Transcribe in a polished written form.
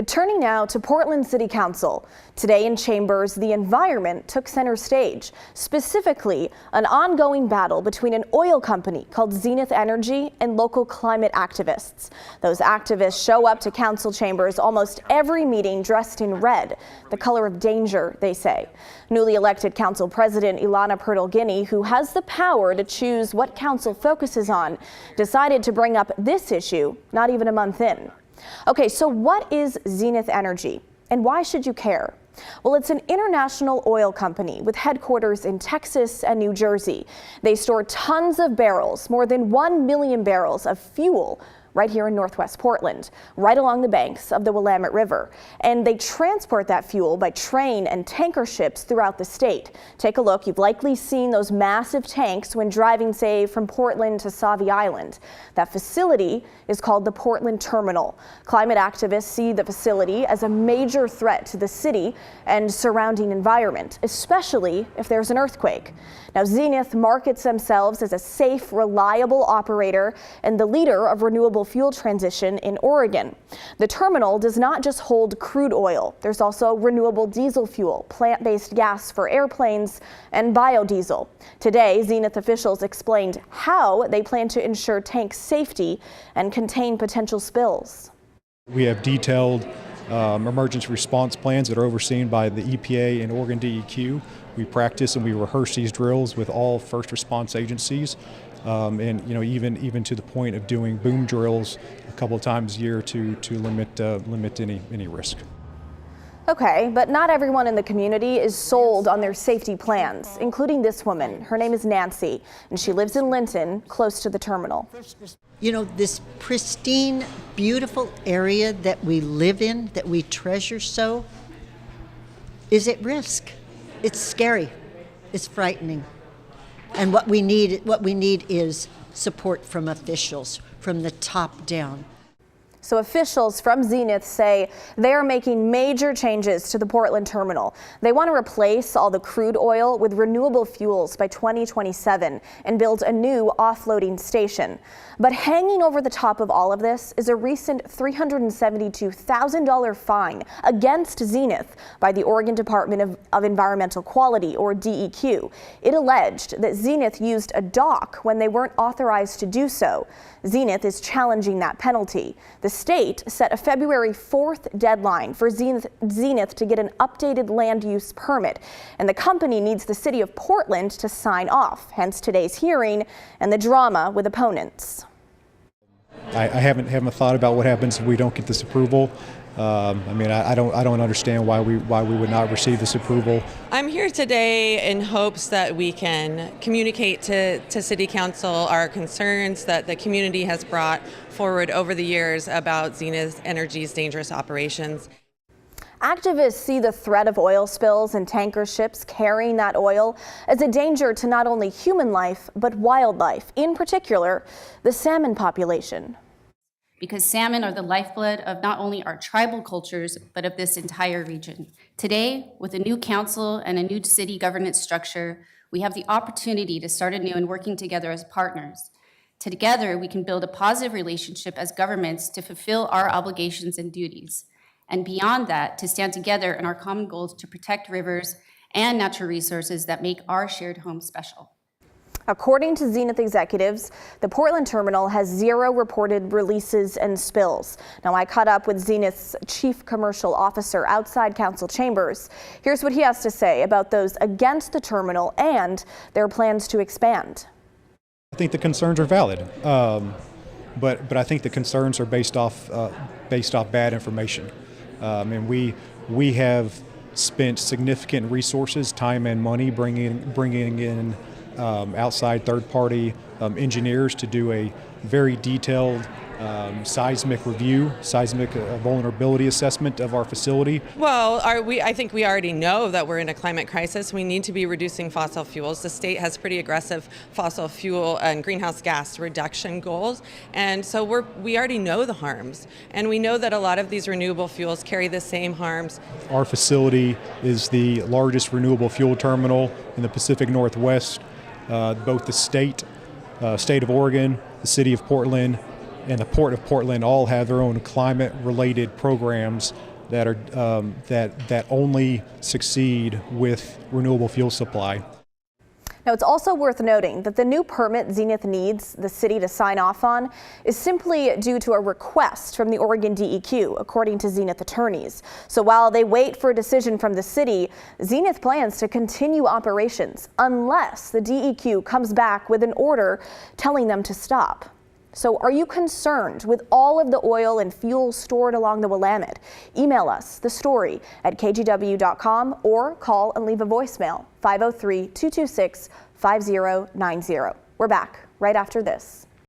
Turning now to Portland City Council. Today in chambers, the environment took center stage, specifically an ongoing battle between an oil company called Zenith Energy and local climate activists. Those activists show up to council chambers almost every meeting dressed in red, the color of danger, they say. Newly elected council president Ilana Pertl-Guiney, who has the power to choose what council focuses on, decided to bring up this issue not even a month in. Okay, so what is Zenith Energy and why should you care? Well, it's an international oil company with headquarters in Texas and New Jersey. They store tons of barrels, more than 1 million barrels of fuel right here in Northwest Portland, right along the banks of the Willamette River. And they transport that fuel by train and tanker ships throughout the state. Take a look. You've likely seen those massive tanks when driving, say, from Portland to Sauvie Island. That facility is called the Portland Terminal. Climate activists see the facility as a major threat to the city and surrounding environment, especially if there's an earthquake. Now, Zenith markets themselves as a safe, reliable operator and the leader of renewable fuel transition in Oregon. The terminal does not just hold crude oil. There's also renewable diesel fuel, plant-based gas for airplanes, and biodiesel. Today, Zenith officials explained how they plan to ensure tank safety and contain potential spills. We have detailed emergency response plans that are overseen by the EPA and Oregon DEQ. We practice and we rehearse these drills with all first response agencies, and even to the point of doing boom drills a couple of times a year to limit any risk. Okay, but not everyone in the community is sold on their safety plans, including this woman. Her name is Nancy, and she lives in Linton, close to the terminal. You know, this pristine, beautiful area that we live in, that we treasure so, is at risk. It's scary. It's frightening. And what we need is support from officials, from the top down. So officials from Zenith say they are making major changes to the Portland terminal. They want to replace all the crude oil with renewable fuels by 2027 and build a new offloading station. But hanging over the top of all of this is a recent $372,000 fine against Zenith by the Oregon Department of Environmental Quality, or DEQ. It alleged that Zenith used a dock when they weren't authorized to do so. Zenith is challenging that penalty. The state set a February 4th deadline for Zenith to get an updated land use permit, and the company needs the city of Portland to sign off, hence today's hearing and the drama with opponents. I haven't thought about what happens if we don't get this approval. I don't understand why we would not receive this approval. I'm here today in hopes that we can communicate to City Council our concerns that the community has brought forward over the years about Zenith Energy's dangerous operations. Activists see the threat of oil spills and tanker ships carrying that oil as a danger to not only human life, but wildlife, in particular, the salmon population. Because salmon are the lifeblood of not only our tribal cultures, but of this entire region. Today, with a new council and a new city governance structure, we have the opportunity to start anew and working together as partners. Together, we can build a positive relationship as governments to fulfill our obligations and duties. And beyond that, to stand together in our common goals to protect rivers and natural resources that make our shared home special. According to Zenith executives, the Portland terminal has 0 reported releases and spills. Now, I caught up with Zenith's chief commercial officer outside council chambers. Here's what he has to say about those against the terminal and their plans to expand. I think the concerns are valid, but I think the concerns are based off bad information. And we have spent significant resources, time and money bringing in outside third-party engineers to do a very detailed seismic vulnerability assessment of our facility. Well, I think we already know that we're in a climate crisis. We need to be reducing fossil fuels. The state has pretty aggressive fossil fuel and greenhouse gas reduction goals, and so we already know the harms, and we know that a lot of these renewable fuels carry the same harms. Our facility is the largest renewable fuel terminal in the Pacific Northwest. Both the state of Oregon, the city of Portland, and the Port of Portland all have their own climate-related programs that are that only succeed with renewable fuel supply. Now, it's also worth noting that the new permit Zenith needs the city to sign off on is simply due to a request from the Oregon DEQ, according to Zenith attorneys. So while they wait for a decision from the city, Zenith plans to continue operations unless the DEQ comes back with an order telling them to stop. So are you concerned with all of the oil and fuel stored along the Willamette? Email us the story at kgw.com or call and leave a voicemail 503-226-5090. We're back right after this.